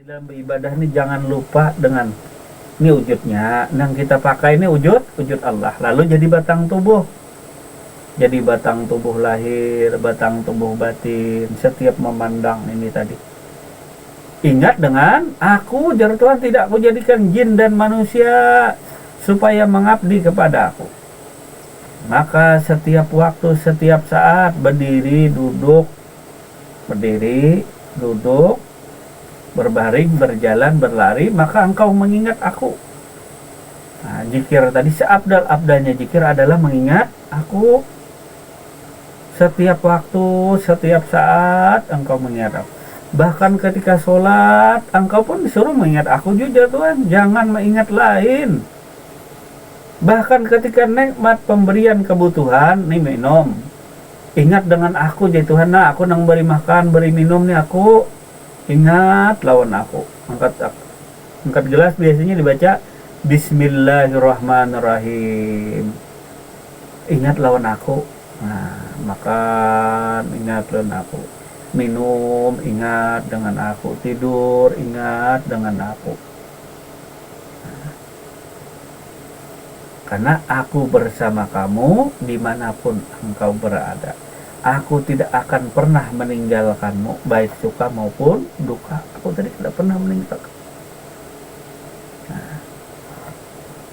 dalam beribadah ini jangan lupa dengan ini wujudnya yang kita pakai ini wujud Allah, lalu jadi batang tubuh, jadi batang tubuh lahir, batang tubuh batin. Setiap memandang ini tadi ingat dengan aku, jar Tuhan, tidak aku jadikan jin dan manusia supaya mengabdi kepada aku. Maka setiap waktu, setiap saat, berdiri, duduk, berbaring, berjalan, berlari, maka engkau mengingat aku. Nah, zikir tadi seabdal-abdalnya zikir adalah mengingat aku. Setiap waktu, setiap saat engkau mengingat aku. Bahkan ketika sholat, engkau pun disuruh mengingat aku juga, Tuhan. Jangan mengingat lain. Bahkan ketika nikmat pemberian kebutuhan, nih minum, ingat dengan aku, jadi Tuhan. Nah, aku nang beri makan, beri minum nih aku. Ingat lawan aku. Angkat gelas biasanya dibaca Bismillahirrahmanirrahim. Ingat lawan aku. Nah, makan, ingat lawan aku. Minum, ingat dengan aku. Tidur, ingat dengan aku. Karena aku bersama kamu dimanapun engkau berada. Aku tidak akan pernah meninggalkanmu, baik suka maupun duka. Aku tadi tidak pernah meninggalkan. Nah,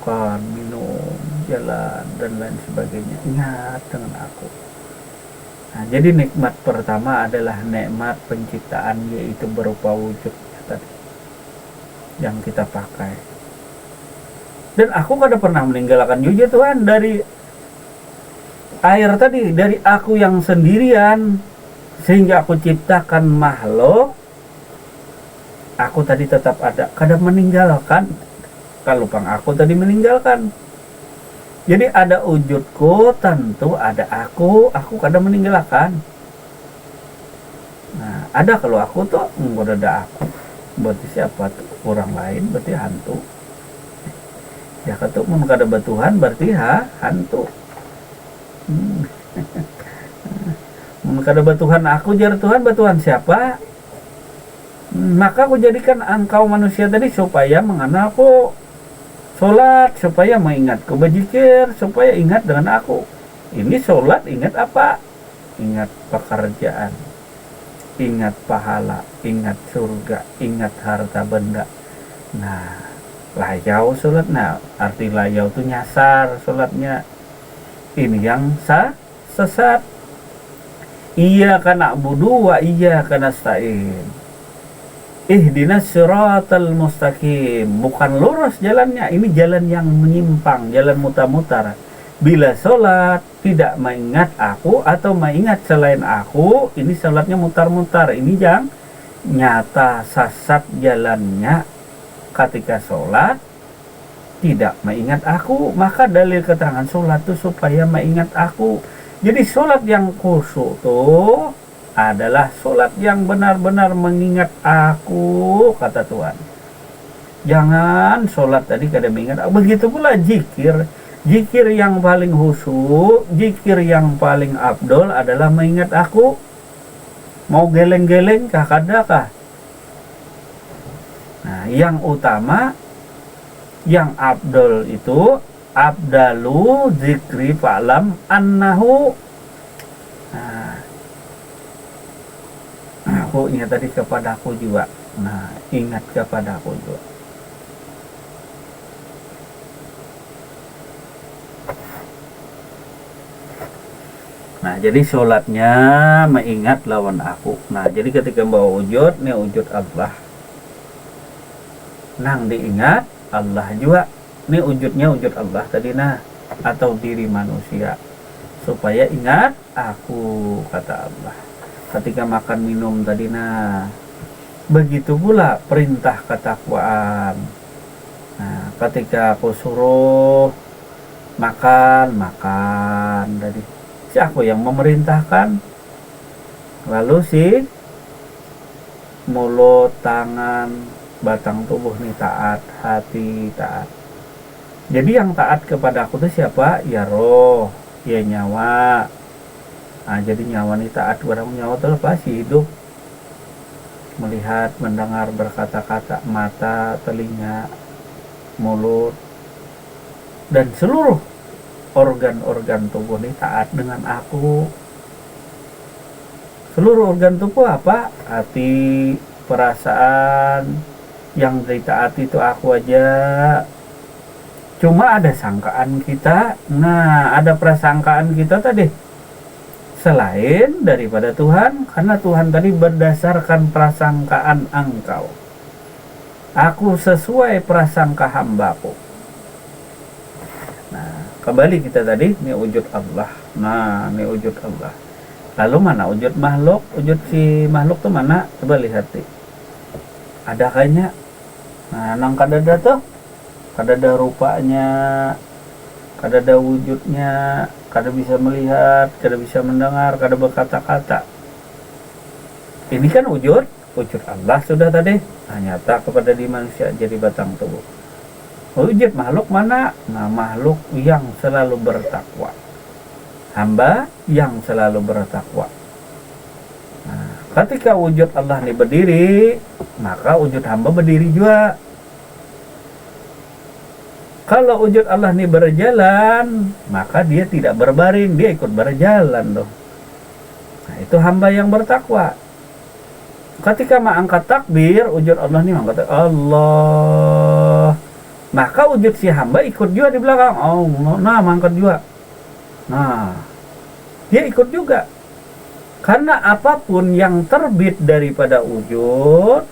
makan, minum, jalan, dan lain sebagainya. Ingat dengan aku. Nah, jadi nikmat pertama adalah nikmat penciptaan, yaitu berupa wujudnya tadi yang kita pakai. Dan aku kada pernah meninggalkan juga, Tuhan, dari air tadi, dari aku yang sendirian, sehingga aku ciptakan makhluk. Aku tadi tetap ada, kada meninggalkan. Kalau pang aku tadi meninggalkan. Jadi ada wujudku, tentu ada aku kada meninggalkan. Nah, ada kalau aku tuh enggak ada aku. Berarti siapa tuh? Orang lain, berarti hantu. Ya ketuk mun kada batuhan berarti hantu. Mun kada batuhan aku, jar Tuhan, batuhan siapa? Maka aku jadikan engkau manusia tadi supaya mengenalku. Sholat supaya mengingatku, berzikir supaya ingat dengan aku. Ini sholat ingat apa? Ingat pekerjaan, ingat pahala, ingat surga, ingat harta benda. Nah, layau sholat. Nah, arti layau itu nyasar sholatnya. Ini yang sesat. Iya kana budu wa iya kana stain. Ihdinas siratal mustaqim. Bukan lurus jalannya, ini jalan yang menyimpang, jalan mutar-mutar. Bila sholat tidak mengingat aku atau mengingat selain aku, ini sholatnya mutar-mutar. Ini yang nyata sesat jalannya. Ketika sholat tidak mengingat aku, maka dalil keterangan sholat itu supaya mengingat aku. Jadi sholat yang khusyuk tuh adalah sholat yang benar-benar mengingat aku, kata Tuhan. Jangan sholat tadi kada mengingat aku. Begitu pula zikir. Zikir yang paling khusyuk, zikir yang paling afdol adalah mengingat aku. Mau geleng-geleng kah kada kah? Nah, yang utama, yang afdol itu abdalu zikri fa'lam annahu. Nah, aku ingat tadi kepada aku juga. Nah, ingat kepada aku juga. Nah, jadi sholatnya mengingat lawan aku. Nah, jadi ketika bawa wujud, ini wujud Allah. Nang diingat Allah juga. Ini wujudnya wujud Allah tadi, nah, atau diri manusia. Supaya ingat aku, kata Allah. Ketika makan minum tadi, nah, begitu pula perintah ketakwaan. Nah, ketika aku suruh makan tadi, si aku yang memerintahkan. Lalu si mulut, tangan, batang tubuh nih taat, hati taat. Jadi yang taat kepada aku itu siapa? Ya roh, ya nyawa. Nah, jadi nyawa nih taat kepada nyawa itu apa? Si hidup. melihat, mendengar, berkata-kata, mata, telinga, mulut, dan seluruh organ-organ tubuh ini taat dengan aku. Seluruh organ tubuh apa? Hati, perasaan, yang ditaati itu aku aja. Cuma ada sangkaan kita. Nah, ada prasangkaan kita tadi selain daripada Tuhan, karena Tuhan tadi berdasarkan prasangkaan engkau. Aku sesuai prasangka hambaku. Nah, kembali kita tadi, ini wujud Allah. Nah, ini wujud Allah. Lalu mana wujud makhluk? Wujud si makhluk tuh mana? Coba lihat nih. Ada kayaknya. Nah, nang kadada tuh. Kadada rupanya. Kadada wujudnya. Kada bisa melihat, kada bisa mendengar, kada berkata-kata. Ini kan wujud Allah sudah tadi. Nah, nyata kepada di manusia jadi batang tubuh. Wujud makhluk mana? Nah, makhluk yang selalu bertakwa. Hamba yang selalu bertakwa. Nah, ketika wujud Allah ini berdiri, maka wujud hamba berdiri juga. Kalau wujud Allah ini berjalan, maka dia tidak berbaring, dia ikut berjalan dong. Nah, itu hamba yang bertakwa. Ketika mengangkat takbir, wujud Allah ini mengangkat Allah, maka wujud si hamba ikut juga di belakang. Oh, nah mengangkat juga. Nah, dia ikut juga. Karena apapun yang terbit daripada wujud,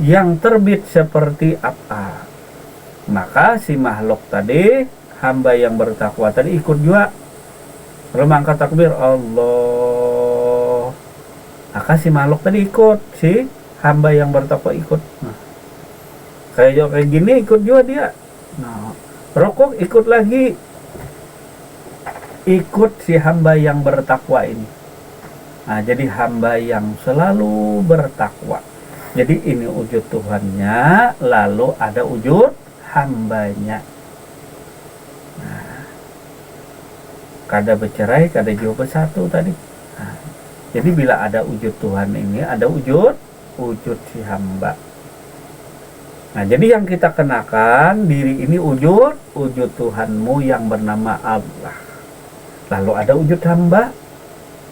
yang terbit seperti apa, maka si makhluk tadi, hamba yang bertakwa tadi ikut juga. Kalau mengangkat takbir Allah, maka si makhluk tadi ikut, si hamba yang bertakwa ikut. Nah, kayak gini ikut juga dia. Nah, rokok ikut lagi, ikut si hamba yang bertakwa ini. Nah, jadi hamba yang selalu bertakwa. Jadi ini wujud Tuhannya, lalu ada wujud hambanya. Nah, kada bercerai, kada jauh bersatu tadi. Nah, jadi bila ada wujud Tuhan ini, ada wujud si hamba. Nah, jadi yang kita kenakan diri ini wujud Tuhanmu yang bernama Allah. Lalu ada wujud hamba.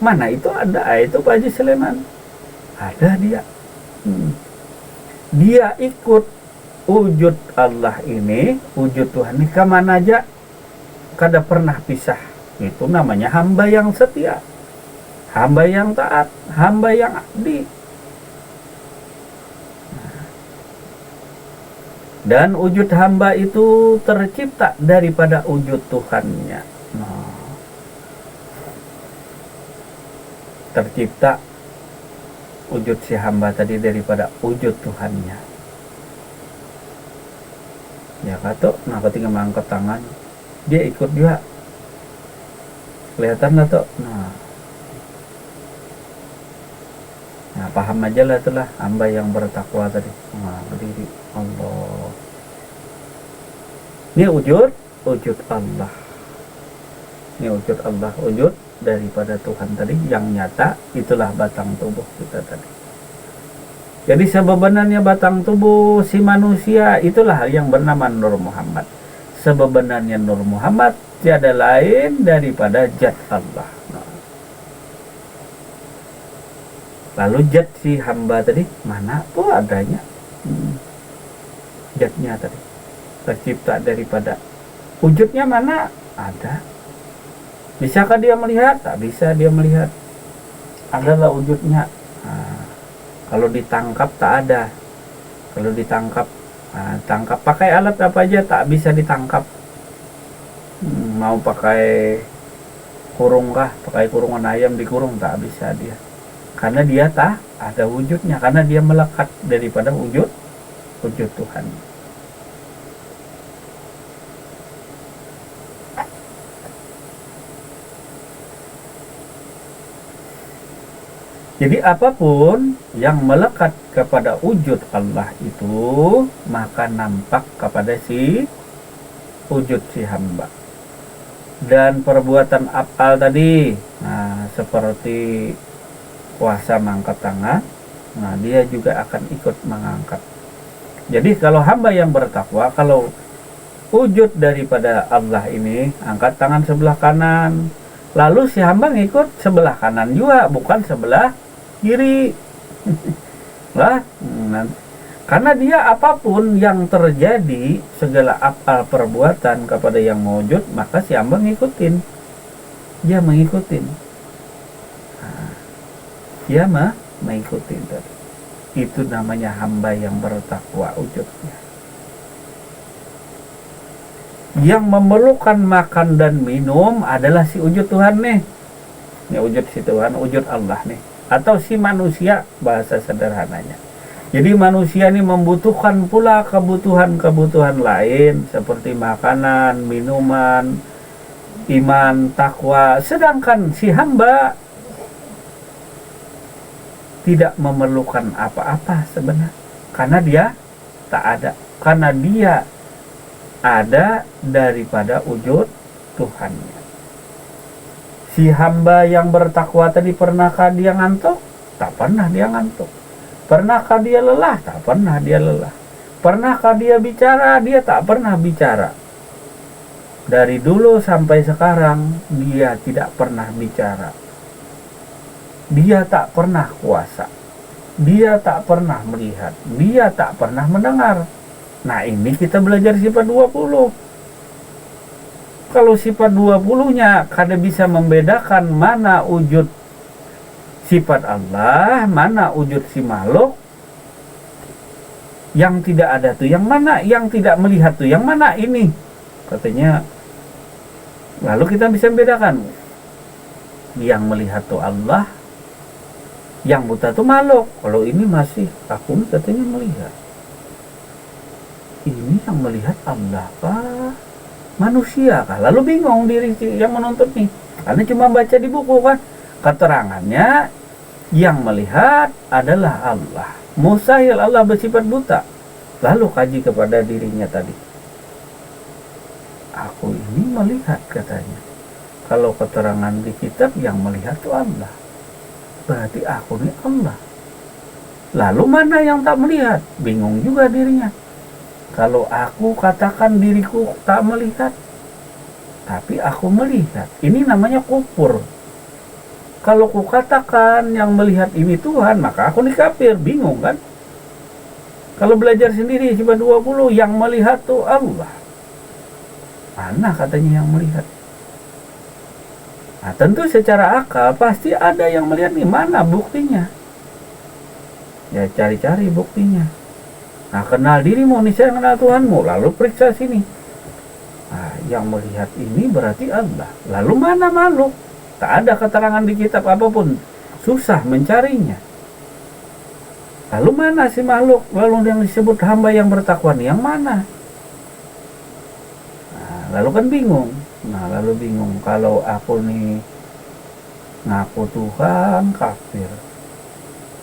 Mana itu ada? Itu Pak Haji Sulaiman. Ada dia. Dia ikut wujud Allah ini, wujud Tuhan ini kemana aja, kada pernah pisah. Itu namanya hamba yang setia, hamba yang taat, hamba yang abdi. Dan wujud hamba itu tercipta daripada wujud Tuhannya. Tercipta wujud si hamba tadi daripada wujud Tuhannya. Ya kata, nah ketika mengangkat tangan, dia ikut juga. Kelihatan lah tuh. Nah, paham aja lah itulah hamba yang bertakwa tadi. Nah, berdiri Allah. Ini wujud Allah. Ini wujud Allah, wujud daripada Tuhan tadi yang nyata, itulah batang tubuh kita tadi. Jadi sebenarnya batang tubuh si manusia itulah yang bernama Nur Muhammad. Sebenarnya Nur Muhammad tiada lain daripada zat Allah. Lalu zat si hamba tadi mana tuh adanya? Zatnya tadi tercipta daripada wujudnya mana? Ada. Bisakah dia melihat? Tak bisa dia melihat. Adalah wujudnya. Nah, kalau ditangkap tak ada. Kalau ditangkap, tangkap pakai alat apa aja tak bisa ditangkap. Mau pakai kurung kah? Pakai kurungan ayam dikurung tak bisa dia. Karena dia tak ada wujudnya. Karena dia melekat daripada wujud Tuhan. Jadi apapun yang melekat kepada wujud Allah itu, maka nampak kepada si wujud si hamba. Dan perbuatan af'al tadi, nah, seperti kuasa mengangkat tangan, nah dia juga akan ikut mengangkat. Jadi kalau hamba yang bertakwa, kalau wujud daripada Allah ini, angkat tangan sebelah kanan, lalu si hamba ngikut sebelah kanan juga, bukan sebelah kiri. Lah, karena dia apapun yang terjadi, segala afal perbuatan kepada yang wujud, maka si hamba ngikutin. Dia mengikutin. Nah, dia mengikutin tadi. Itu namanya hamba yang bertakwa wujudnya. Yang memerlukan makan dan minum adalah si wujud Tuhan nih. Ini wujud si Tuhan, wujud Allah nih. Atau si manusia, bahasa sederhananya. Jadi manusia ini membutuhkan pula kebutuhan-kebutuhan lain seperti makanan, minuman, iman, takwa. Sedangkan si hamba tidak memerlukan apa-apa sebenarnya. Karena dia tak ada. Karena dia ada daripada wujud Tuhannya. Si hamba yang bertakwa tadi, pernahkah dia ngantuk? Tak pernah dia ngantuk. Pernahkah dia lelah? Tak pernah dia lelah. Pernahkah dia bicara? Dia tak pernah bicara. Dari dulu sampai sekarang dia tidak pernah bicara. Dia tak pernah kuasa. Dia tak pernah melihat. Dia tak pernah mendengar. Nah, ini kita belajar sifat 20. Kalau sifat 20-nya kada bisa membedakan mana wujud sifat Allah, mana wujud si makhluk. Yang tidak ada tuh yang mana, yang tidak melihat tuh yang mana, ini katanya. Lalu kita bisa membedakan. Yang melihat tuh Allah, yang buta tuh makhluk. Kalau ini masih aku katanya melihat. Ini yang melihat Allah kah? Manusia kah? Lalu bingung diri yang menuntut nih. Karena cuma baca di buku kan. Keterangannya yang melihat adalah Allah. Mustahil Allah bersifat buta. Lalu kaji kepada dirinya tadi. Aku ini melihat katanya. Kalau keterangan di kitab yang melihat itu Allah. Berarti aku ini Allah. Lalu mana yang tak melihat? Bingung juga dirinya. Kalau aku katakan diriku tak melihat, tapi aku melihat. Ini namanya kufur. Kalau ku katakan yang melihat ini Tuhan, maka aku ini kafir. Bingung kan? Kalau belajar sendiri sifat 20, yang melihat tuh Allah. Mana katanya yang melihat? Nah, tentu secara akal pasti ada yang melihat nih. Mana buktinya? Ya cari-cari buktinya. Nah, kenal dirimu nih, saya kenal Tuhanmu. Lalu periksa sini. Nah, yang melihat ini berarti Allah. Lalu mana makhluk? Tak ada keterangan di kitab apapun. Susah mencarinya. Lalu mana si makhluk? Lalu yang disebut hamba yang bertakwa nih, yang mana? Nah, lalu kan bingung. Nah, lalu bingung. Kalau aku nih ngaku Tuhan, kafir.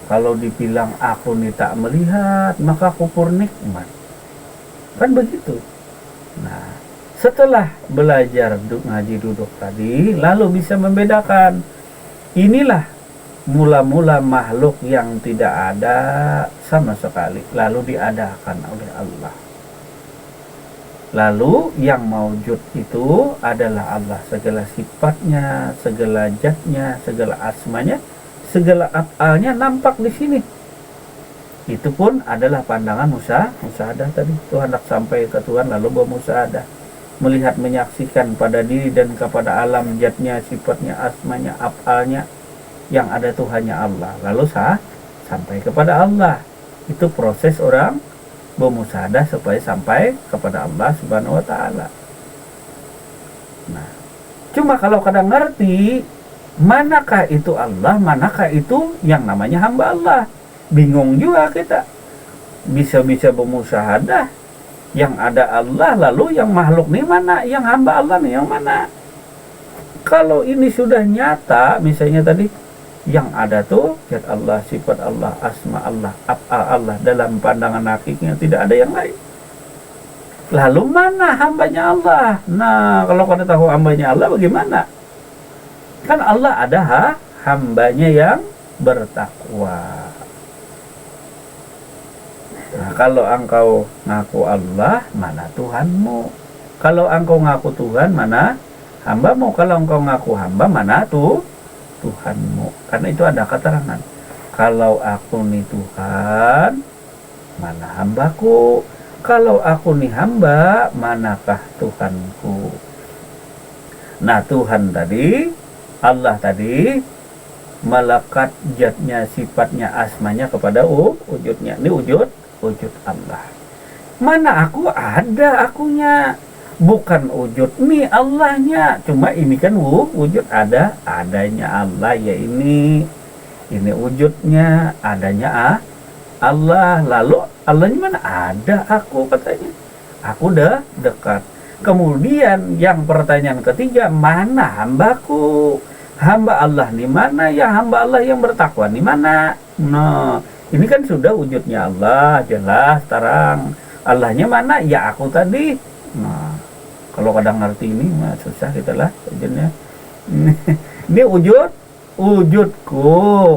Kalau dibilang aku nih tak melihat, maka kufur nikmat. Kan begitu. Nah, setelah belajar ngaji duduk tadi, lalu bisa membedakan. Inilah mula-mula makhluk yang tidak ada sama sekali, lalu diadakan oleh Allah. Lalu yang maujud itu adalah Allah. Segala sifatnya, segala zatnya, segala asmanya, segala afalnya nampak di sini. Itu pun adalah pandangan musyahadah tadi. Tuhan hendak sampai ke Tuhan lalu bermusyahadah, melihat, menyaksikan pada diri dan kepada alam zatnya, sifatnya, asmanya, afalnya. Yang ada Tuhannya Allah. Lalu sampai kepada Allah. Itu proses orang bermusyahadah supaya sampai kepada Allah Subhanahu wa taala. Nah, cuma kalau kadang ngerti manakah itu Allah, manakah itu yang namanya hamba Allah. Bingung juga kita. Bisa-bisa bermusyahadah yang ada Allah, lalu yang makhluk nih mana, yang hamba Allah nih yang mana. Kalau ini sudah nyata, misalnya tadi yang ada tuh zat Allah, sifat Allah, asma Allah, af'al Allah, dalam pandangan hakikatnya tidak ada yang lain. Lalu mana hambanya Allah? Nah, kalau kau tahu hambanya Allah bagaimana? Kan Allah ada hambanya yang bertakwa. Nah, kalau engkau ngaku Allah, mana Tuhanmu? Kalau engkau ngaku Tuhan, mana hambamu? Kalau engkau ngaku hamba, mana Tuhanmu? Karena itu ada keterangan. Kalau aku nih Tuhan, mana hambaku? Kalau aku nih hamba, manakah Tuhanku? Nah, Tuhan tadi, Allah tadi melekat zatnya, sifatnya, asmanya kepada wujudnya. Ini wujud Allah. Mana aku? Ada akunya. Bukan wujud nih Allahnya. Cuma ini kan wujud adanya Allah ya ini. Ini wujudnya, adanya Allah. Lalu Allahnya mana? Ada aku katanya. Aku udah dekat. Kemudian yang pertanyaan ketiga, mana hambaku? Hamba Allah nih mana? Ya hamba Allah yang bertakwa nih mana? Nah, ini kan sudah wujudnya Allah, jelas, terang. Allahnya mana? Ya aku tadi. Nah, kalau kadang ngerti ini mah susah kita lah wujudnya. Ini wujudku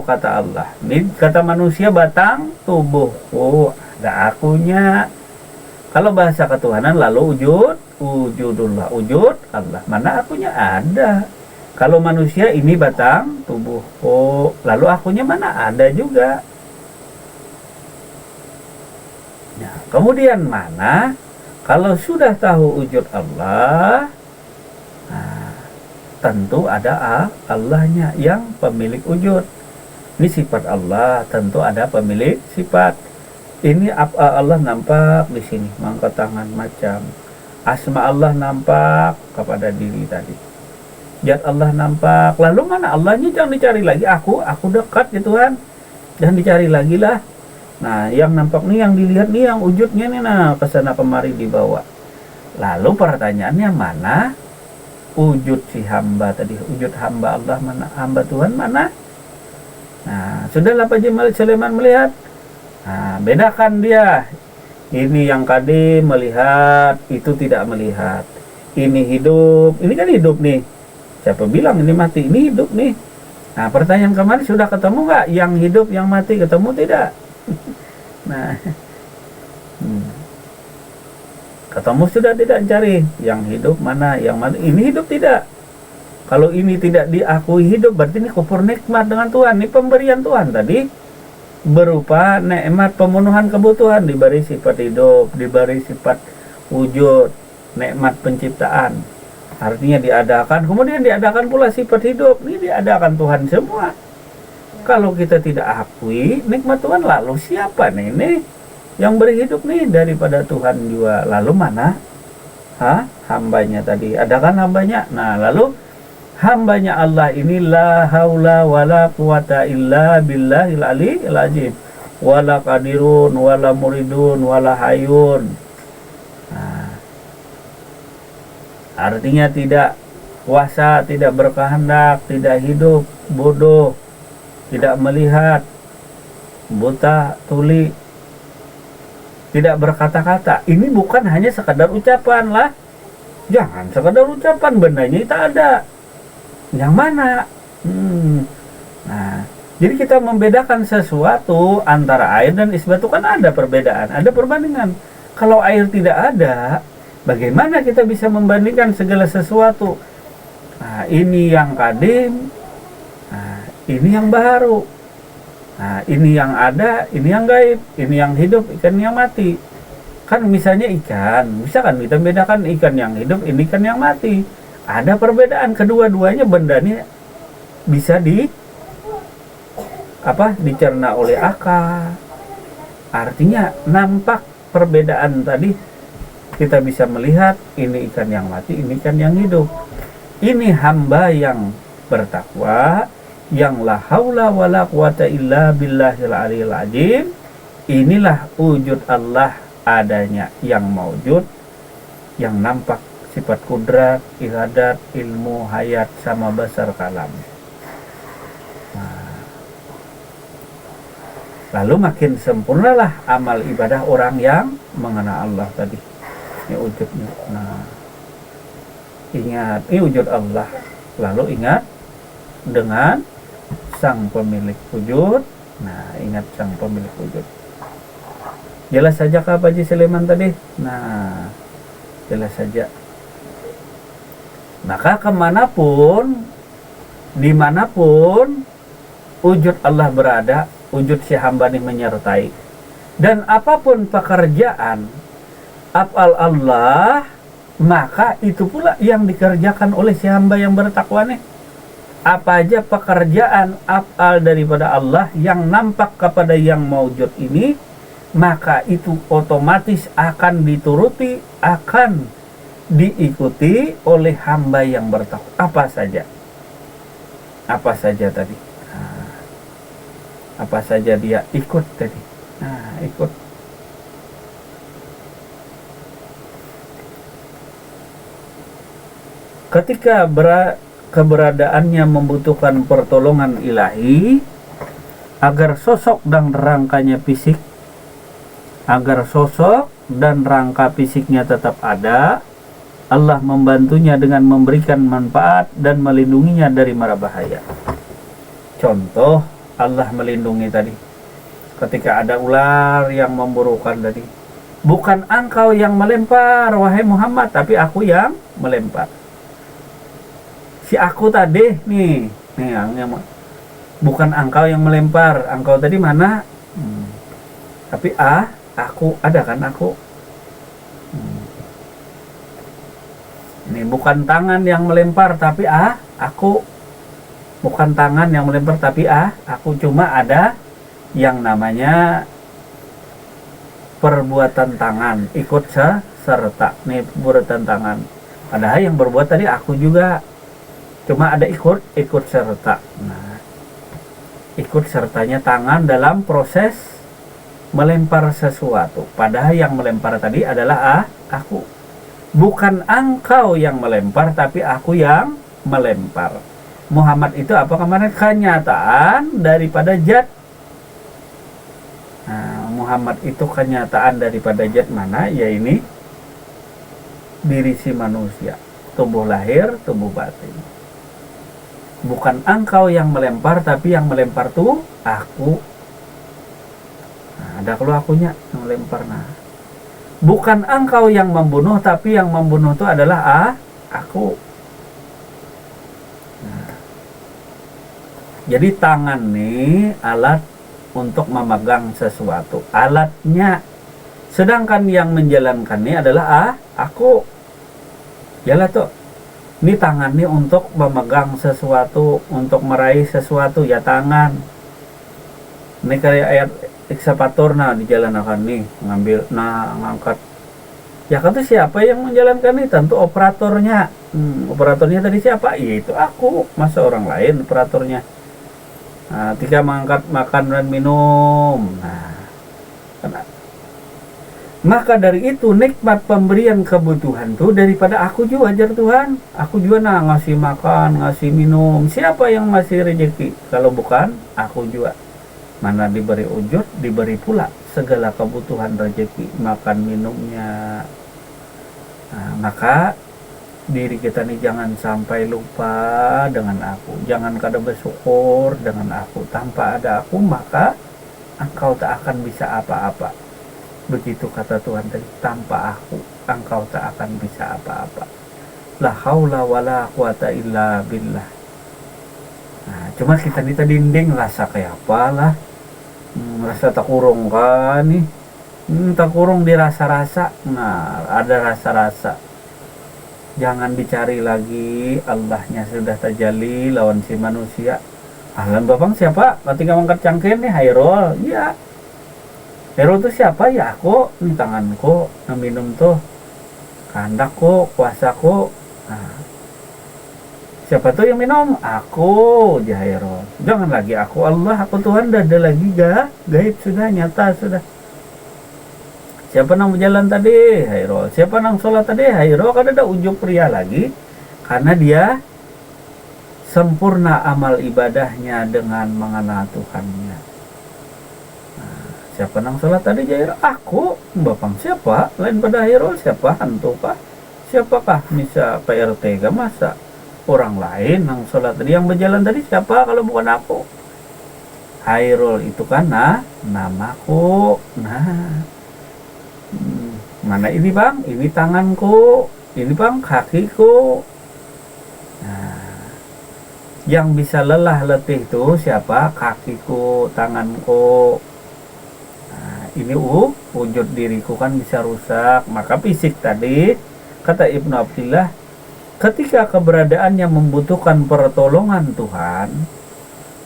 kata Allah. Ini kata manusia batang tubuhku, ada akunya. Kalau bahasa ketuhanan lalu wujudullah, wujud Allah. Mana akunya? Ada. Kalau manusia ini batang tubuhku, lalu akunya mana? Ada juga. Nah, kemudian mana? Kalau sudah tahu wujud Allah, nah, tentu ada Allahnya yang pemilik wujud. Ini sifat Allah, tentu ada pemilik sifat. Ini Allah nampak di sini, mengangkat tangan macam. Asma Allah nampak kepada diri tadi. Zat Allah nampak. Lalu mana Allahnya? Jangan dicari lagi. Aku dekat ya Tuhan. Jangan dicari lagi lah. Nah, yang nampak nih, yang dilihat nih, yang wujudnya nih, nah kesana kemari dibawa. Lalu pertanyaannya mana wujud si hamba tadi? Wujud hamba Allah mana? Hamba Tuhan mana? Nah, sudahlah Pak Haji Sulaiman melihat. Nah, bedakan dia. Ini yang tadi melihat, itu tidak melihat. Ini hidup, ini kan hidup nih. Siapa bilang ini mati? Ini hidup nih. Nah, pertanyaan kemarin sudah ketemu nggak? Yang hidup, yang mati ketemu tidak? Nah, ketemu sudah tidak cari. Yang hidup mana? Yang mati? Ini hidup tidak. Kalau ini tidak diakui hidup, berarti ini kufur nikmat dengan Tuhan. Ini pemberian Tuhan tadi. Berupa nikmat pemenuhan kebutuhan, diberi sifat hidup, diberi sifat wujud, nikmat penciptaan. Artinya diadakan, kemudian diadakan pula sifat hidup. Ini diadakan Tuhan semua. Kalau kita tidak akui nikmat Tuhan, lalu siapa nih ini yang beri hidup nih daripada Tuhan juga? Lalu mana? Hambanya tadi. Adakan hambanya. Nah, lalu hambanya Allah ini la haula wala quwata illa billahil aliyil azim. Wala qadirun wala muridun wala hayun. Nah, artinya tidak kuasa, tidak berkehendak, tidak hidup, bodoh, tidak melihat, buta, tuli, tidak berkata-kata. Ini bukan hanya sekadar ucapan lah. Jangan sekadar ucapan, bendanya itu ada. Yang mana? Nah, jadi kita membedakan sesuatu antara air dan isbatu, kan ada perbedaan, ada perbandingan. Kalau air tidak ada, bagaimana kita bisa membandingkan segala sesuatu? Nah, ini yang kadim, nah, ini yang baru. Nah, ini yang ada, ini yang gaib, ini yang hidup, ikan yang mati. Kan misalnya ikan, bisa kan kita bedakan ikan yang hidup, ini ikan yang mati. Ada perbedaan, kedua-duanya bendanya bisa dicerna oleh akal. Artinya nampak perbedaan tadi, kita bisa melihat ini ikan yang mati, ini ikan yang hidup. Ini hamba yang bertakwa, yang la haula wala quwata illa billahil aliyil azim. Inilah wujud Allah adanya, yang maujud, yang nampak sifat kudrat, iradat, ilmu, hayat, sama besar kalam. Nah, lalu makin sempurnalah amal ibadah orang yang mengenal Allah tadi. Ini wujudnya. Nah, ingat, ini wujud Allah. Lalu ingat dengan sang pemilik wujud. Nah, ingat sang pemilik wujud. Jelas saja kah Pak Haji Sulaiman tadi? Nah, jelas saja. Maka kemanapun, dimanapun wujud Allah berada, wujud si hamba ini menyertai. Dan apapun pekerjaan af'al Allah, maka itu pula yang dikerjakan oleh si hamba yang bertakwa nih. Apa aja pekerjaan af'al daripada Allah yang nampak kepada yang maujud ini, maka itu otomatis akan dituruti, akan diikuti oleh hamba yang bertakwa. Apa saja? Apa saja tadi? Nah, apa saja dia ikut tadi? Nah, ikut. Ketika keberadaannya membutuhkan pertolongan ilahi agar sosok dan rangkanya fisik, agar sosok dan rangka fisiknya tetap ada, Allah membantunya dengan memberikan manfaat dan melindunginya dari mara bahaya. Contoh, Allah melindungi tadi. Ketika ada ular yang memburukan tadi, bukan engkau yang melempar, wahai Muhammad, tapi aku yang melempar. Si aku tadi, nih bukan engkau yang melempar. Engkau tadi mana? Tapi aku, ada kan aku? Ini bukan tangan yang melempar, tapi aku. Bukan tangan yang melempar, tapi aku. Cuma ada yang namanya perbuatan tangan, ikut serta. Nih perbuatan tangan. Padahal yang berbuat tadi aku juga. Cuma ada ikut serta. Nah, ikut sertanya tangan dalam proses melempar sesuatu. Padahal yang melempar tadi adalah aku. Bukan engkau yang melempar, tapi aku yang melempar. Muhammad itu apa kemarin? Kenyataan daripada zat. Nah, Muhammad itu kenyataan daripada zat mana? Ya ini diri si manusia. Tubuh lahir, tubuh batin. Bukan engkau yang melempar, tapi yang melempar tuh aku. Nah, ada kalau akunya yang melempar. Nah, bukan engkau yang membunuh, tapi yang membunuh itu adalah aku. Nah, jadi tangan nih alat untuk memegang sesuatu, alatnya. Sedangkan yang menjalankannya adalah aku. Yalah tuh. Ini tangan nih untuk memegang sesuatu, untuk meraih sesuatu, ya tangan. Ini kayak ayat ekskavator, nah dijalankan nih, ngambil, nah ngangkat. Ya kan tuh siapa yang menjalankan ini? Tentu operatornya. Operatornya tadi siapa? Ya itu aku. Masa orang lain operatornya? Nah, ketika mengangkat makan dan minum. Nah, maka dari itu nikmat pemberian kebutuhan tuh daripada aku juga, ajar Tuhan. Aku juga ngasih makan, ngasih minum. Siapa yang ngasih rezeki kalau bukan aku juga? Mana diberi wujud, diberi pula segala kebutuhan rezeki, makan minumnya. Nah, maka diri kita nih jangan sampai lupa dengan aku. Jangan kada bersyukur dengan aku. Tanpa ada aku, maka engkau tak akan bisa apa-apa. Begitu kata Tuhan tadi, tanpa aku engkau tak akan bisa apa-apa. La haula wala quwata illa billah. Nah, cuma kita nih tadi dinding rasa kayak apalah. Rasa tak kurung kan nih. Tak kurung di rasa-rasa. Nah, ada rasa-rasa. Jangan dicari lagi, Allahnya sudah terjali lawan si manusia. Ahlan babang siapa? Ketika mengangkat cangkir nih Hairul. Iya. Hairul itu siapa? Ya aku, ini tanganku, nah minum tuh kehendakku, kuasaku. Nah, siapa tuh yang minum? Aku, Hairul. Jangan lagi aku Allah, aku Tuhan, dah ada lagi gaib sudah, nyata sudah. Siapa nang berjalan tadi? Hairul. Siapa nang sholat tadi? Hairul. Kan ada ujung pria lagi, karena dia sempurna amal ibadahnya dengan mengenal Tuhannya. Siapa nang sholat tadi? Jair? Aku. Bapang siapa? Lain pada Hairul siapa? Hantu kah? Siapakah? Bisa PRT kah? Masa orang lain nang sholat tadi? Yang berjalan tadi siapa kalau bukan aku? Hairul itu kan namaku. Nah, mana ini bang? Ini tanganku. Ini bang kakiku. Nah, yang bisa lelah letih itu siapa? Kakiku, tanganku. Nah, ini wujud diriku kan bisa rusak. Maka fisik tadi, kata Ibnu Abdillah, ketika keberadaannya membutuhkan pertolongan Tuhan,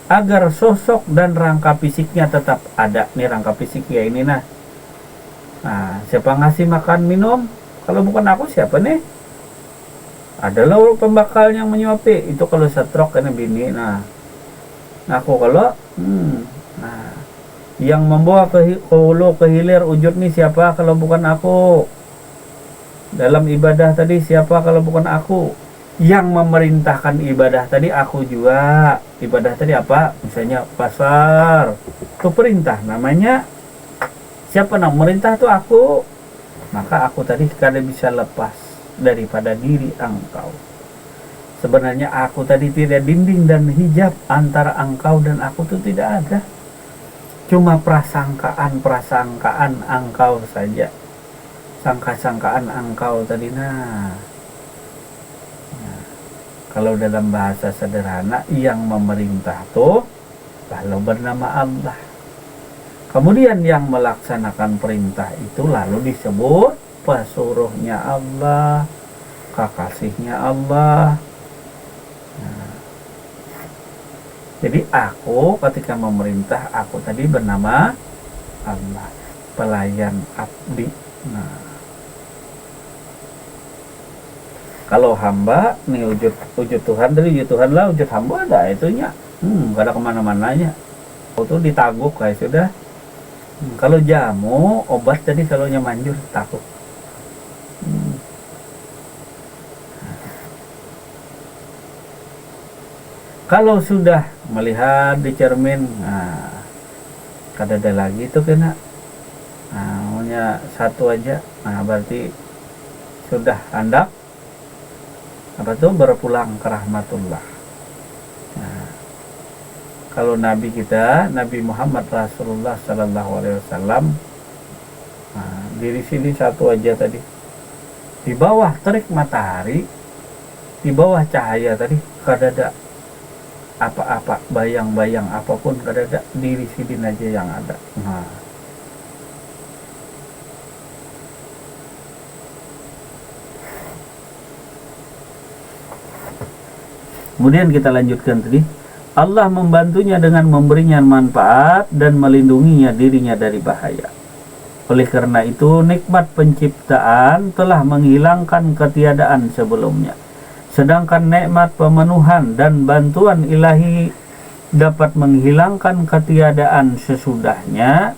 agar sosok dan rangka fisiknya tetap ada. Nih rangka fisiknya ini nah. Nah, siapa ngasih makan minum? Kalau bukan aku siapa nih? Adalah pembakal yang menyuapi. Itu kalau stroke karena bini. Nah, aku kalau nah, yang membawa ke hulu ke hilir wujud nih siapa kalau bukan aku? Dalam ibadah tadi siapa kalau bukan aku? Yang memerintahkan ibadah tadi aku juga. Ibadah tadi apa? Misalnya pasar. Itu perintah namanya. Siapa yang merintah itu aku. Maka aku tadi kada bisa lepas daripada diri engkau. Sebenarnya aku tadi tidak dinding dan hijab antara engkau dan aku itu tidak ada. Cuma prasangkaan engkau saja. Sangka-sangkaan engkau tadi kalau dalam bahasa sederhana yang memerintah tuh lalu bernama Allah. Kemudian yang melaksanakan perintah itu lalu disebut pesuruhnya Allah, kekasihnya Allah. Nah, jadi aku ketika memerintah aku tadi bernama Allah, pelayan abdi. Nah, kalau hamba nih wujud Tuhan dari wujud Tuhan lah wujud hamba ada itunya gak ada kemana-mananya itu ditaguk kayak sudah. Kalau jamu obat tadi selalunya manjur takut. Kalau sudah melihat di cermin kada ada lagi itu kena hanya satu aja, berarti sudah hendak berpulang ke rahmatullah. Nah, kalau Nabi kita, Nabi Muhammad Rasulullah Sallallahu Alaihi Wasallam, diri sini satu aja tadi, di bawah terik matahari, di bawah cahaya tadi, kada ada apa-apa, bayang-bayang apapun kada ada, diri sini aja yang ada. Nah, kemudian kita lanjutkan tadi. Allah membantunya dengan memberinya manfaat dan melindunginya dirinya dari bahaya. Oleh karena itu nikmat penciptaan telah menghilangkan ketiadaan sebelumnya. Sedangkan nikmat pemenuhan dan bantuan ilahi dapat menghilangkan ketiadaan sesudahnya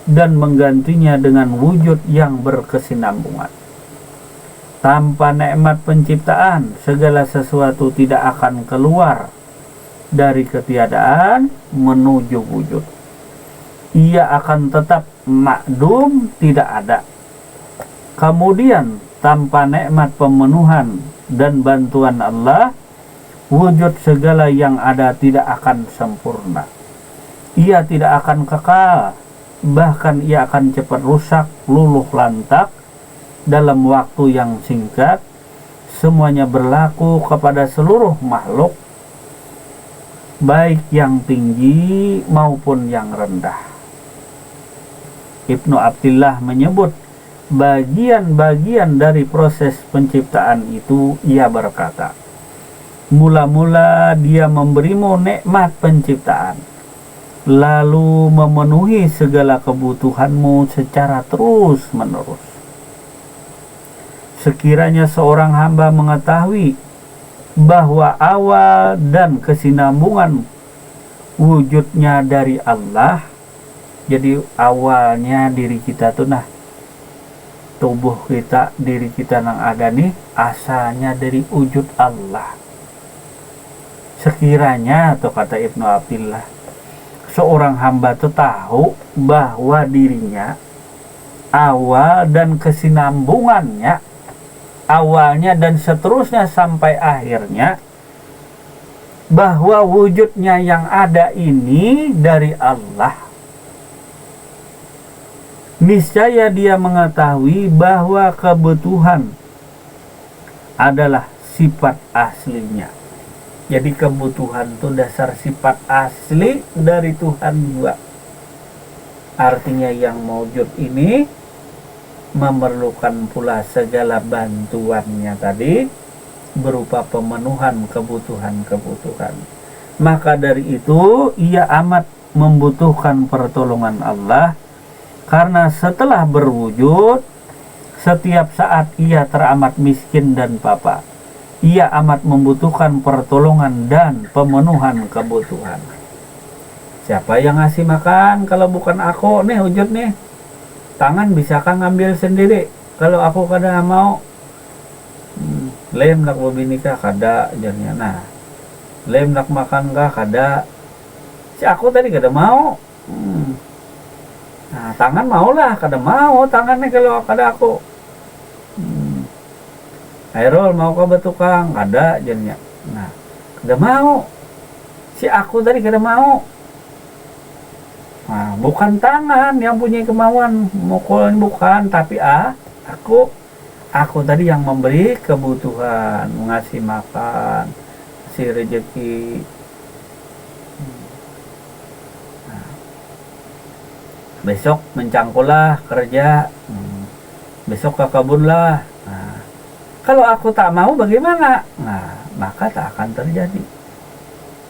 dan menggantinya dengan wujud yang berkesinambungan. Tanpa nikmat penciptaan, segala sesuatu tidak akan keluar dari ketiadaan menuju wujud. Ia akan tetap makdum, tidak ada. Kemudian tanpa nikmat pemenuhan dan bantuan Allah, wujud segala yang ada tidak akan sempurna. Ia tidak akan kekal, bahkan ia akan cepat rusak, luluh lantak dalam waktu yang singkat. Semuanya berlaku kepada seluruh makhluk, baik yang tinggi maupun yang rendah. Ibnu Abdillah menyebut bagian-bagian dari proses penciptaan itu. Ia berkata, mula-mula dia memberimu nikmat penciptaan, lalu memenuhi segala kebutuhanmu secara terus-menerus. Sekiranya seorang hamba mengetahui bahwa awal dan kesinambungan wujudnya dari Allah, jadi awalnya diri kita tuh tubuh kita, diri kita yang ada nih asalnya dari wujud Allah. Sekiranya, atau kata Ibnu Abdillah, seorang hamba tuh tahu bahwa dirinya awal dan kesinambungannya, awalnya dan seterusnya sampai akhirnya bahwa wujudnya yang ada ini dari Allah. Niscaya dia mengetahui bahwa kebutuhan adalah sifat aslinya. Jadi kebutuhan itu dasar sifat asli dari Tuhan juga. Artinya yang mewujud ini memerlukan pula segala bantuannya tadi berupa pemenuhan kebutuhan-kebutuhan. Maka dari itu ia amat membutuhkan pertolongan Allah, karena setelah berwujud setiap saat ia teramat miskin dan papa. Ia amat membutuhkan pertolongan dan pemenuhan kebutuhan. Siapa yang ngasih makan kalau bukan aku nih wujud nih? Tangan bisakah ngambil sendiri? Kalau aku kada mau, lem nak bebinika kada jadinya. Nah, lem nak makan kah kada. Si aku tadi kada mau. Nah, tangan maulah, kada mau tangannya kalau kada aku. Airol mau kah betukang? Kada jadinya. Nah, kada mau. Si aku tadi kada mau. Nah, bukan tangan yang punya kemauan, mukulin bukan, tapi aku tadi yang memberi kebutuhan, ngasih makan, ngasih rezeki. Nah, besok mencangkulah kerja, besok ke kebun lah. Nah, kalau aku tak mau bagaimana? Nah, maka tak akan terjadi.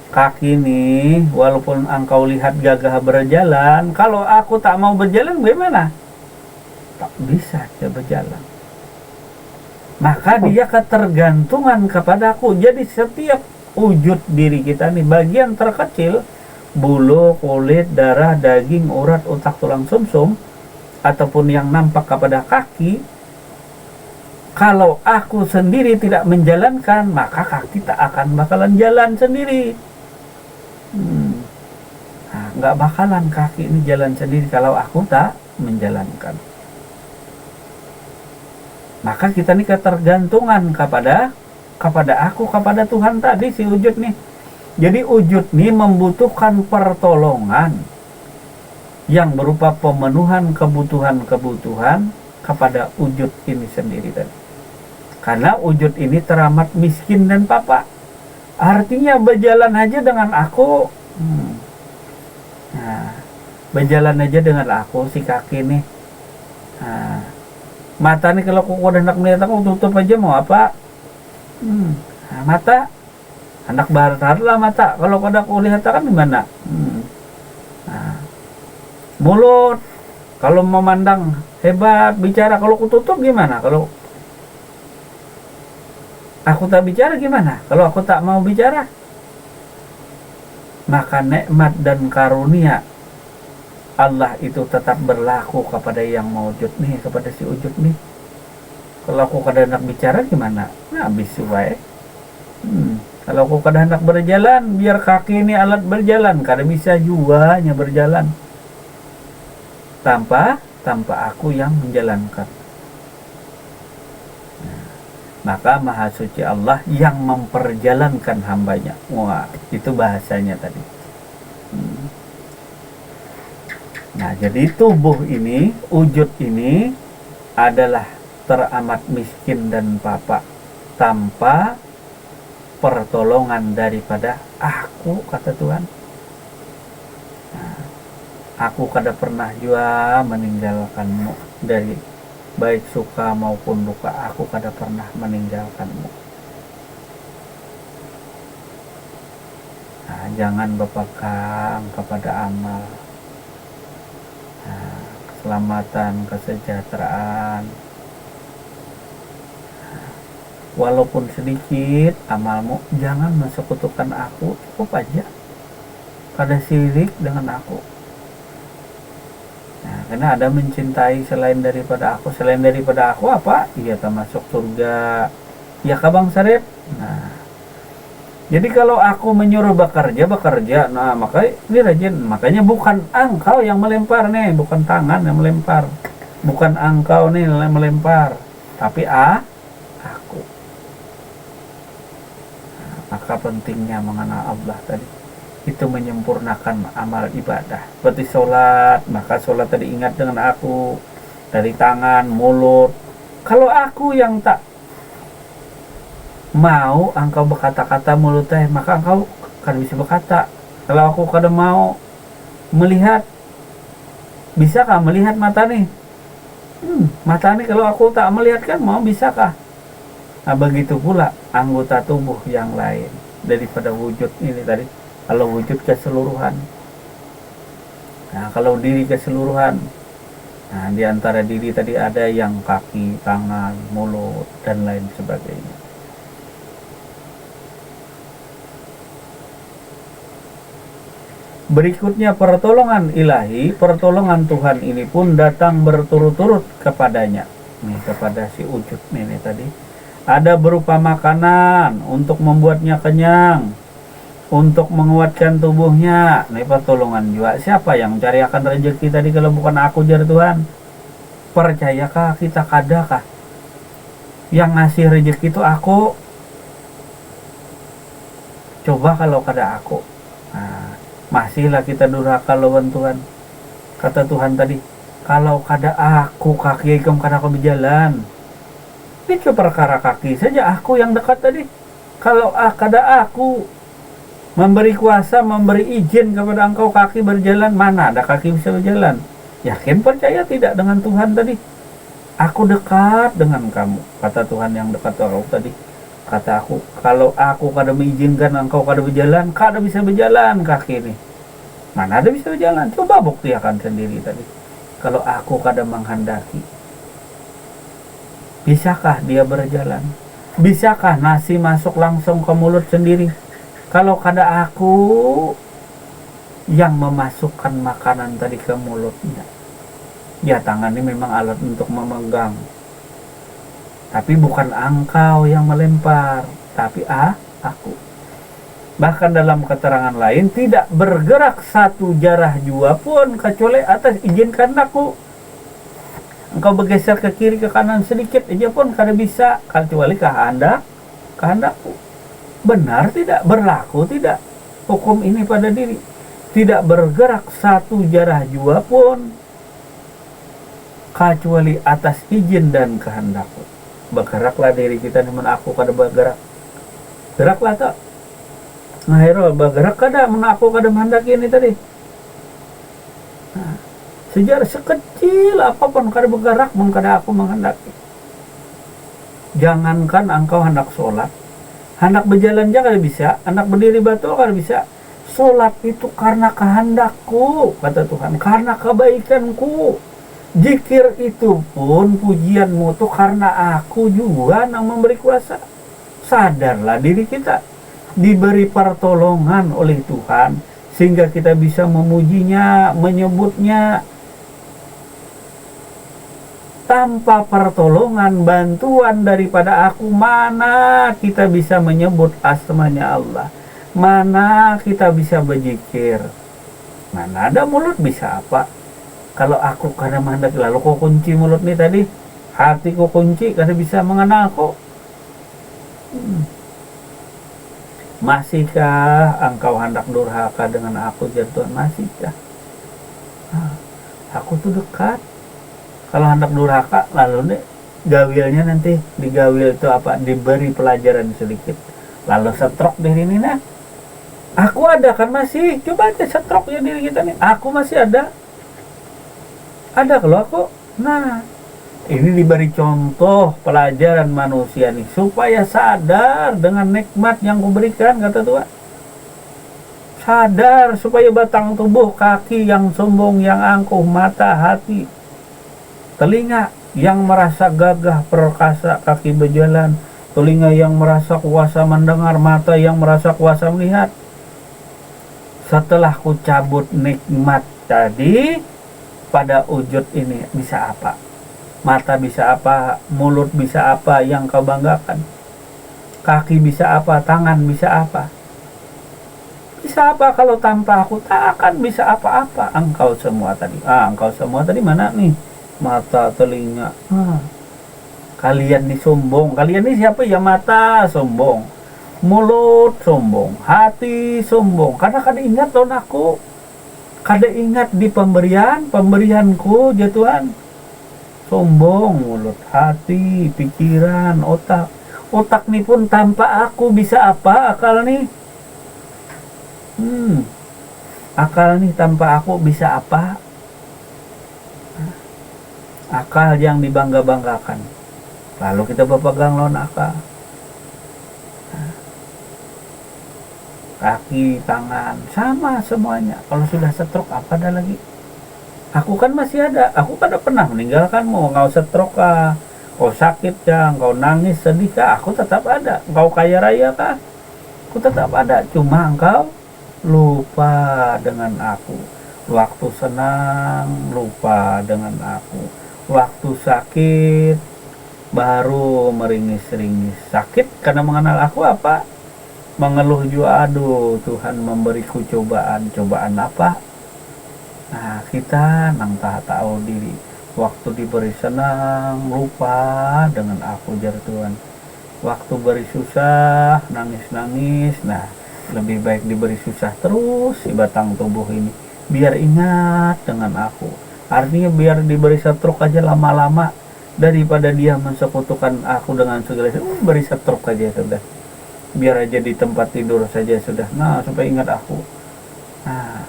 Kaki nih, walaupun engkau lihat gagah berjalan, kalau aku tak mau berjalan bagaimana? Tak bisa dia berjalan. Maka dia ketergantungan kepadaku. Jadi setiap wujud diri kita nih, bagian terkecil, bulu, kulit, darah, daging, urat, otak, tulang sumsum, ataupun yang nampak kepada kaki, kalau aku sendiri tidak menjalankan, maka kaki tak akan bakalan jalan sendiri. Nah, nggak bakalan kaki ini jalan sendiri kalau aku tak menjalankan. Maka kita ini ketergantungan kepada aku, kepada Tuhan tadi si wujud nih. Jadi wujud nih membutuhkan pertolongan yang berupa pemenuhan kebutuhan-kebutuhan kepada wujud ini sendiri tadi. Karena wujud ini teramat miskin dan papa. Artinya berjalan aja dengan aku. Nah, berjalan aja dengan aku si kaki nih. Nah, mata nih kalau aku udah hendak melihat aku tutup aja mau apa? Nah, mata hendak barat lah mata. Kalau kada aku lihat kan gimana? Nah, mulut kalau memandang hebat, bicara kalau aku tutup gimana? Kalau aku tak bicara gimana? Kalau aku tak mau bicara? Maka nikmat dan karunia Allah itu tetap berlaku kepada yang mewujud nih, kepada si wujud nih. Kalau aku kada hendak bicara gimana? Nah, habis wae. Kalau aku kada hendak berjalan, biar kaki ini alat berjalan, kada bisa juga nya berjalan. Tanpa aku yang menjalankan. Maka Maha Suci Allah yang memperjalankan hambanya. Wah, itu bahasanya tadi. Nah, jadi tubuh ini, wujud ini adalah teramat miskin dan papa tanpa pertolongan daripada aku, kata Tuhan. Nah, aku kada pernah juga meninggalkanmu dari baik suka maupun duka, aku kada pernah meninggalkanmu. Nah, jangan berpegang kepada amal. Nah, keselamatan, kesejahteraan. Nah, walaupun sedikit amalmu, jangan mensekutukan aku, cukup aja. Kada sirik dengan aku. Nah, karena ada mencintai selain daripada aku. Selain daripada aku apa? Iya, termasuk surga. Ya kabang sarip. Nah, jadi kalau aku menyuruh bekerja. Nah, makanya ini rajin. Makanya bukan engkau yang melempar nih, bukan tangan yang melempar. Bukan engkau nih yang melempar, tapi aku. Nah, maka pentingnya mengenal Allah tadi. Itu menyempurnakan amal ibadah. Seperti sholat, maka sholat tadi ingat dengan aku. Dari tangan, mulut. Kalau aku yang tak mau engkau berkata-kata mulut maka engkau kan bisa berkata. Kalau aku kada mau melihat, bisakah melihat mata nih? Mata nih kalau aku tak melihat kan mau bisakah? Nah begitu pula anggota tubuh yang lain daripada wujud ini tadi. Kalau wujud keseluruhan, nah kalau diri keseluruhan, nah di antara diri tadi ada yang kaki, tangan, mulut dan lain sebagainya. Berikutnya pertolongan ilahi, pertolongan Tuhan ini pun datang berturut-turut kepadanya. Nih kepada si wujud ini tadi. Ada berupa makanan untuk membuatnya kenyang, untuk menguatkan tubuhnya. Ini pertolongan juga. Siapa yang cari akan rezeki tadi kalau bukan aku, jar Tuhan? Percayakah kita kadakah yang ngasih rezeki itu aku? Coba kalau kada aku. Nah, masihlah kita durhaka lawan Tuhan. Kata Tuhan tadi, kalau kada aku kaki ikam kada aku berjalan. Itu perkara kaki saja aku yang dekat tadi. Kalau kada aku memberi kuasa, memberi izin kepada engkau kaki berjalan, mana ada kaki bisa berjalan? Yakin percaya tidak dengan Tuhan tadi? Aku dekat dengan kamu, kata Tuhan yang dekat dengan aku tadi. Kata aku, kalau aku kada mengizinkan engkau kada berjalan, kada bisa berjalan kaki ini. Mana ada bisa berjalan? Coba buktikan sendiri tadi. Kalau aku kada menghendaki, bisakah dia berjalan? Bisakah nasi masuk langsung ke mulut sendiri? Kalau kada aku yang memasukkan makanan tadi ke mulutnya. Ya tangan ini memang alat untuk memegang. Tapi bukan engkau yang melempar, tapi aku. Bahkan dalam keterangan lain, tidak bergerak satu jarah jua pun kecuali atas izin kehendakku. Engkau bergeser ke kiri ke kanan sedikit aja pun kada bisa kecuali kehendakku. Benar tidak? Berlaku tidak hukum ini pada diri? Tidak bergerak satu jarah jua pun kecuali atas izin dan kehendakku. Bergeraklah diri kita nemen aku kada bergerak. Geraklah tak? Nah, bergerak kada men aku kada menghendaki ini tadi. Nah, sejarah sekecil apapun kada bergerak mun kada aku menghendaki. Jangankan engkau hendak sholat, hendak berjalan aja kada bisa, hendak berdiri betul kada bisa. Sholat itu karena kehendakku, kata Tuhan, karena kebaikanku. Zikir itu pun pujianmu tuh karena aku juga yang memberi kuasa. Sadarlah diri kita diberi pertolongan oleh Tuhan sehingga kita bisa memujinya, menyebutnya. Tanpa pertolongan, bantuan daripada aku, mana kita bisa menyebut asmanya Allah, mana kita bisa berzikir, mana ada mulut bisa apa. Kalau aku kada menghendaki, lalu kau kunci mulut nih tadi, hatiku kunci, kada bisa mengenal kok. Masihkah engkau hendak durhaka dengan aku, Tuhan? Masihkah? Aku tuh dekat. Kalau hendak durhaka, lalu nih gawilnya nanti digawil itu apa? Diberi pelajaran sedikit. Lalu setrok diri ini nah. Aku ada kan masih. Coba aja setrok ya diri kita nih. Aku masih ada. Ada kalau aku. Nah, ini diberi contoh pelajaran manusia nih supaya sadar dengan nikmat yang kuberikan, kata Tuhan. Sadar supaya batang tubuh, kaki yang sombong, yang angkuh, mata, hati, telinga yang merasa gagah perkasa, kaki berjalan, telinga yang merasa kuasa mendengar, mata yang merasa kuasa melihat. Setelah ku cabut nikmat tadi, pada wujud ini bisa apa? Mata bisa apa? Mulut bisa apa yang kau banggakan? Kaki bisa apa? Tangan bisa apa? Bisa apa kalau tanpa aku? Tak akan bisa apa-apa. Engkau semua tadi. Engkau semua tadi mana nih? Mata, telinga. Kalian nih sombong. Kalian nih siapa ya? Mata sombong. mulut sombong, hati sombong. Karena kada ingat don aku, kada ingat di pemberianku ya Tuhan. Sombong mulut, hati, pikiran, otak. Otak nih pun tanpa aku bisa apa akal nih? Akal nih tanpa aku bisa apa? Akal yang dibangga-banggakan. Lalu kita berpegang lawan akal. Kaki, tangan, sama semuanya. Kalau sudah stroke apa ada lagi? Aku kan masih ada. Aku kan pernah meninggalkanmu. Engkau stroke kah? Kau sakit kah? Engkau nangis, sedih kah? Aku tetap ada. Engkau kaya raya kah? Aku tetap ada. Cuma engkau lupa dengan aku. Waktu senang lupa dengan aku. Waktu sakit baru meringis-ringis. Sakit karena mengenal aku apa? Mengeluh juga, aduh Tuhan memberiku cobaan. Cobaan apa? Nah, kita nang tak tahu diri. Waktu diberi senang lupa dengan aku jar Tuhan. Waktu beri susah nangis-nangis. Nah, lebih baik diberi susah terus si batang tubuh ini, biar ingat dengan aku. Artinya biar diberi stroke aja lama-lama daripada dia mensekutukan aku dengan segala sesuatu. Beri stroke aja sudah, biar aja di tempat tidur saja sudah. Nah, supaya ingat aku. Nah,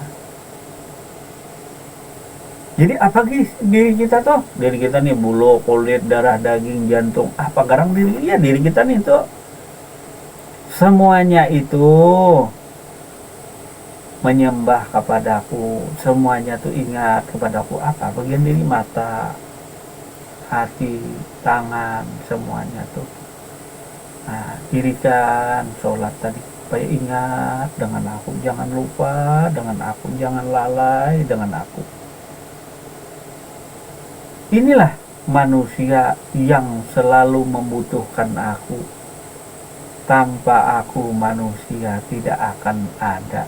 jadi apa guys diri kita tuh? Diri kita nih bulu, kulit, darah, daging, jantung. Apa garang diri? Ya diri kita nih tuh. Semuanya itu menyembah kepadaku. Semuanya tuh ingat kepadaku. Apa? Bagian diri, mata, hati, tangan, semuanya tuh. Nah, dirikan sholat tadi supaya ingat dengan aku. Jangan lupa dengan aku. Jangan lalai dengan aku. Inilah manusia yang selalu membutuhkan aku. Tanpa aku manusia tidak akan ada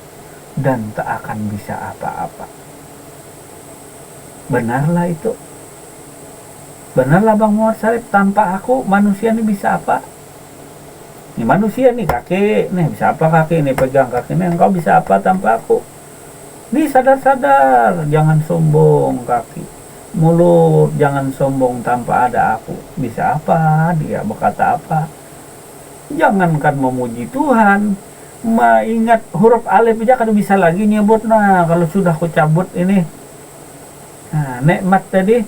dan tak akan bisa apa-apa. Benarlah itu. Benarlah Bang Muhammad Syarif, tanpa aku manusia ini bisa apa? Ini manusia nih kaki, nih bisa apa kaki, nih pegang kaki, nih engkau bisa apa tanpa aku? Nih sadar-sadar, jangan sombong kaki. Mulut, jangan sombong tanpa ada aku. Bisa apa? Dia berkata apa? Jangankan memuji Tuhan, ingat huruf alif aja kan bisa lagi nyebut. Nah, kalau sudah aku cabut ini, nah, nikmat tadi,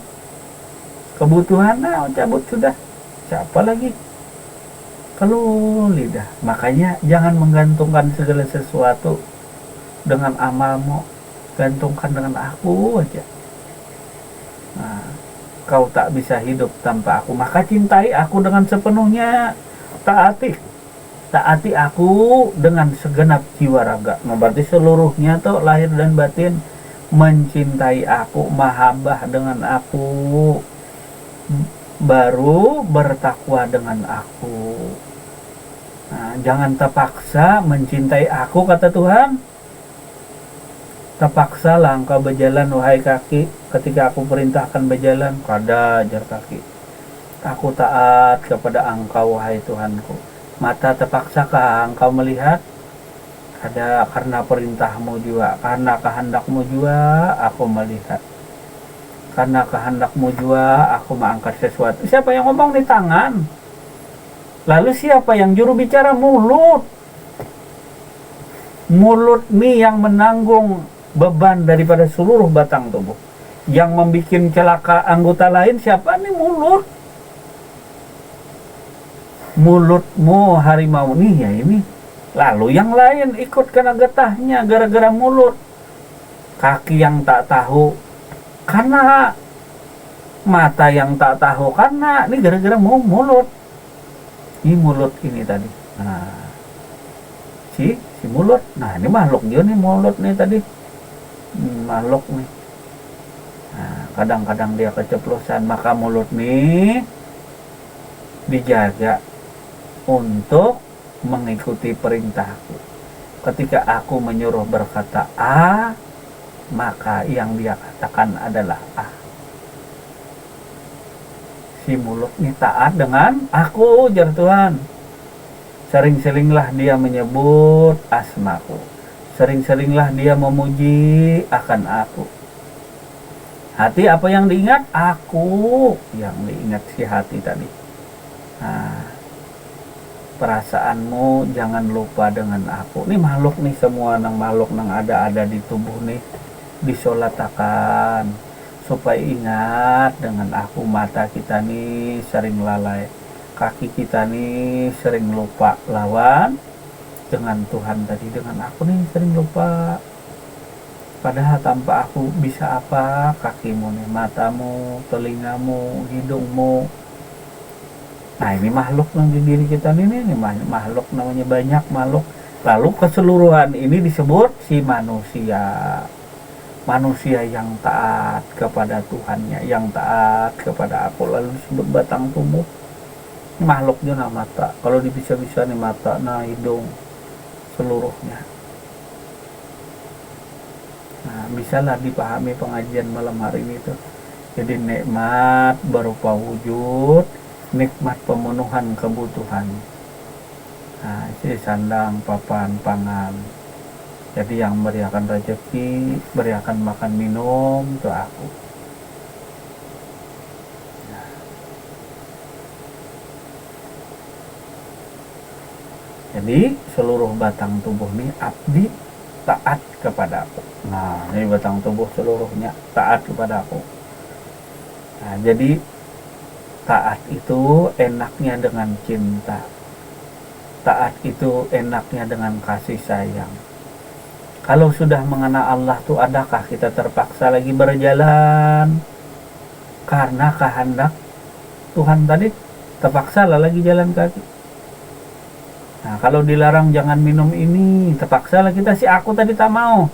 kebutuhan, nah cabut sudah. Siapa lagi? Kalau lidah. Makanya jangan menggantungkan segala sesuatu dengan amalmu, gantungkan dengan aku aja. Nah, kau tak bisa hidup tanpa aku, maka cintai aku dengan sepenuhnya. Taati aku dengan segenap jiwa raga. Nah, berarti seluruhnya tuh lahir dan batin mencintai aku, mahabbah dengan aku, baru bertakwa dengan aku. Nah, jangan terpaksa mencintai aku, kata Tuhan. Terpaksalah engkau berjalan wahai kaki, ketika aku perintahkan berjalan, kada ajar kaki. Aku taat kepada engkau wahai Tuhanku. Mata terpaksakah engkau melihat? Ada, karena perintahmu juga, karena kehendakmu juga aku melihat. Karena kehendakmu juga aku mengangkat sesuatu. Siapa yang ngomong di tangan? Lalu siapa yang juru bicara? Mulut. Mulut nih yang menanggung beban daripada seluruh batang tubuh. Yang membuat celaka anggota lain siapa? Nih mulut. Mulutmu harimau nih ya ini. Lalu yang lain ikut kena getahnya gara-gara mulut. Kaki yang tak tahu karena, mata yang tak tahu karena, ini gara-gara mulut. Ini mulut ini tadi. Nah, si mulut. Nah, ini makhluk dia nih, mulut nih tadi. Makhluk nih. Nah, kadang-kadang dia keceplosan, maka mulut nih dijaga untuk mengikuti perintahku. Ketika aku menyuruh berkata A, maka yang dia katakan adalah A. Si mulut ini taat dengan aku, jar Tuhan. Sering-seringlah dia menyebut asmaku. Sering-seringlah dia memuji akan aku. Hati apa yang diingat? Aku yang diingat si hati tadi. Nah, perasaanmu jangan lupa dengan aku. Ini makhluk nih, semua nang makhluk nang ada di tubuh nih disolatakan supaya ingat dengan aku. Mata kita nih sering lalai, kaki kita nih sering lupa lawan dengan Tuhan tadi, dengan aku nih sering lupa. Padahal tanpa aku bisa apa? Kakimu nih, matamu, telingamu, hidungmu. Nah ini makhluk yang di diri kita ini makhluk, namanya banyak makhluk. Lalu keseluruhan ini disebut si manusia. Manusia yang taat kepada Tuhannya, yang taat kepada aku. Lalu disebut batang tubuh. Ini makhluknya nah mata. Kalau bisa-bisa nih mata, nah hidung, seluruhnya. Nah, bisalah dipahami pengajian malam hari ini tuh. Jadi nikmat berupa wujud, nikmat pemenuhan kebutuhan. Nah, jadi sandang, papan, pangan. Jadi yang berikan rezeki, berikan makan minum itu aku. Nah. Jadi seluruh batang tubuh ini abdi taat kepada aku. Nah, ini batang tubuh seluruhnya taat kepada aku. Nah, jadi taat itu enaknya dengan cinta. Taat itu enaknya dengan kasih sayang. Kalau sudah mengenal Allah tuh, adakah kita terpaksa lagi berjalan karena kehendak Tuhan tadi? Terpaksa lah lagi jalan kaki. Nah, kalau dilarang jangan minum ini, terpaksa lah kita, si aku tadi tak mau.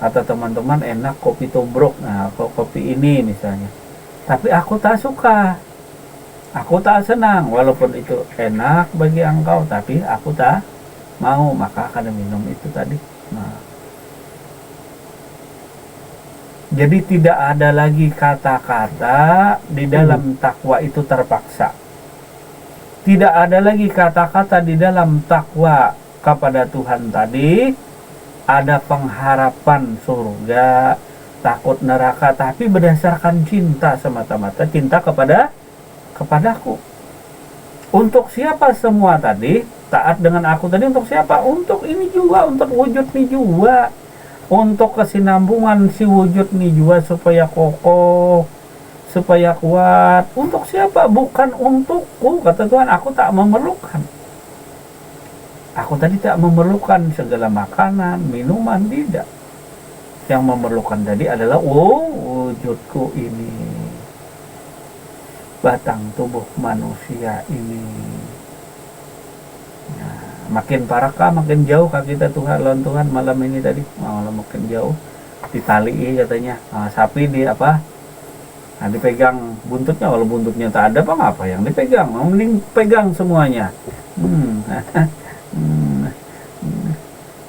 Kata teman-teman enak kopi tubruk, nah kopi ini misalnya. Tapi aku tak suka, aku tak senang, walaupun itu enak bagi engkau, tapi aku tak mau, maka akan minum itu tadi. Nah, jadi tidak ada lagi kata-kata di dalam takwa itu terpaksa. Tidak ada lagi kata-kata di dalam takwa kepada Tuhan tadi ada pengharapan surga, takut neraka, tapi berdasarkan cinta semata-mata, cinta kepadaku. Untuk siapa semua tadi? Taat dengan aku tadi untuk siapa? Untuk ini juga, untuk wujud ini juga, untuk kesinambungan si wujud ini juga supaya kokoh, supaya kuat. Untuk siapa? Bukan untukku, kata Tuhan. Aku tak memerlukan. Aku tadi tak memerlukan segala makanan, minuman, tidak. Yang memerlukan tadi adalah wujudku ini, batang tubuh manusia ini. Nah, makin parah kah, makin jauh kah kita Tuhan lawan Tuhan malam ini tadi? Malam makin jauh. Ditali katanya. Nah, sapi di apa? Nah, dipegang buntutnya, kalau buntutnya tak ada apa yang dipegang, mending pegang semuanya.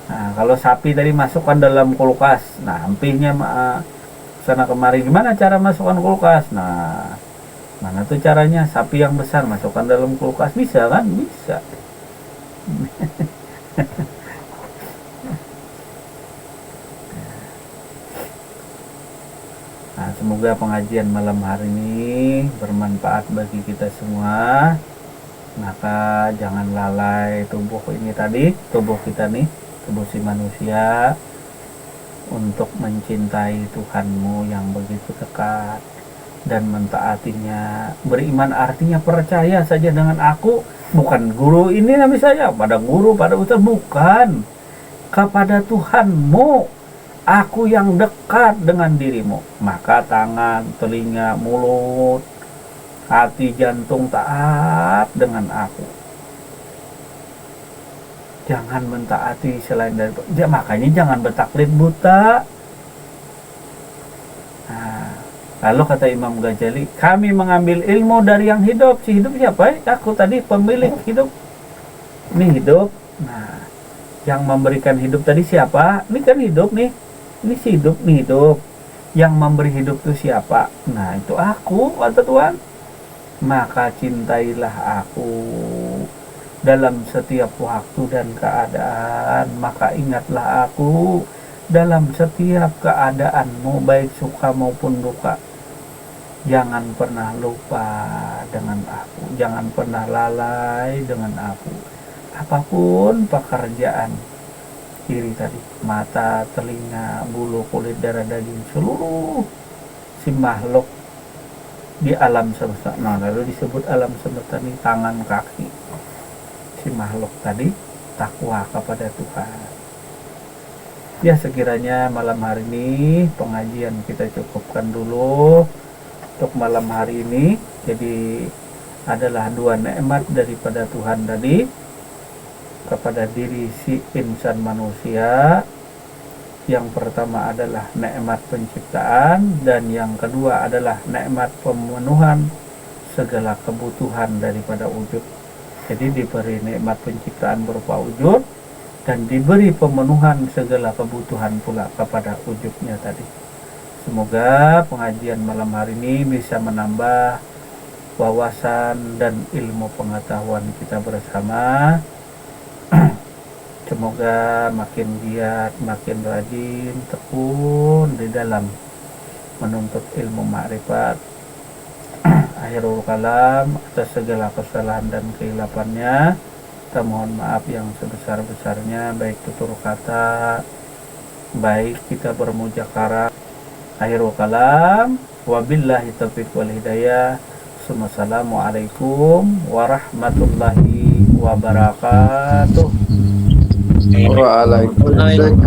Nah, kalau sapi tadi masukkan dalam kulkas, nah empihnya sana kemari, gimana cara masukkan kulkas? Nah, mana tuh caranya? Sapi yang besar masukkan dalam kulkas, bisa kan? Bisa. Nah, semoga pengajian malam hari ini bermanfaat bagi kita semua. Maka jangan lalai tubuh ini tadi, tubuh kita nih, tubuh si manusia, untuk mencintai Tuhanmu yang begitu dekat dan mentaatinya. Beriman artinya percaya saja dengan aku, bukan guru ini nabi saya, pada guru, pada ustaz, bukan, kepada Tuhanmu. Aku yang dekat dengan dirimu. Maka tangan, telinga, mulut, hati, jantung taat dengan aku. Jangan mentaati selain dari ya, makanya jangan bertaklid buta. Nah, lalu kata Imam Ghazali, kami mengambil ilmu dari yang hidup. Si hidup siapa? Aku tadi pemilik hidup. Ini hidup. Nah, yang memberikan hidup tadi siapa? Ini kan hidup nih. Ini si hidup nih, hidup. Yang memberi hidup itu siapa? Nah, itu aku, kata Tuhan. Maka cintailah aku dalam setiap waktu dan keadaan. Maka ingatlah aku dalam setiap keadaanmu, baik suka maupun duka. Jangan pernah lupa dengan aku, jangan pernah lalai dengan aku. Apapun pekerjaan diri tadi, mata, telinga, bulu, kulit, darah, daging, seluruh si makhluk di alam semesta. Nah, lalu disebut alam semesta ini tangan, kaki. Si makhluk tadi takwa kepada Tuhan. Ya, sekiranya malam hari ini pengajian kita cukupkan dulu untuk malam hari ini. Jadi adalah dua nikmat daripada Tuhan tadi kepada diri si insan manusia. Yang pertama adalah nikmat penciptaan, dan yang kedua adalah nikmat pemenuhan segala kebutuhan daripada wujud. Jadi diberi nikmat penciptaan berupa wujud dan diberi pemenuhan segala kebutuhan pula kepada wujudnya tadi. Semoga pengajian malam hari ini bisa menambah wawasan dan ilmu pengetahuan kita bersama. Semoga makin giat, makin rajin, tekun di dalam menuntut ilmu makrifat. Akhirul kalam, atas segala kesalahan dan kehilafannya kita mohon maaf yang sebesar-besarnya, baik tutur kata, baik kita bermujakarah. Akhirul kalam, wabillahi taufiq wal hidayah. Assalamualaikum warahmatullahi wabarakatuh. Waalaikumsalam.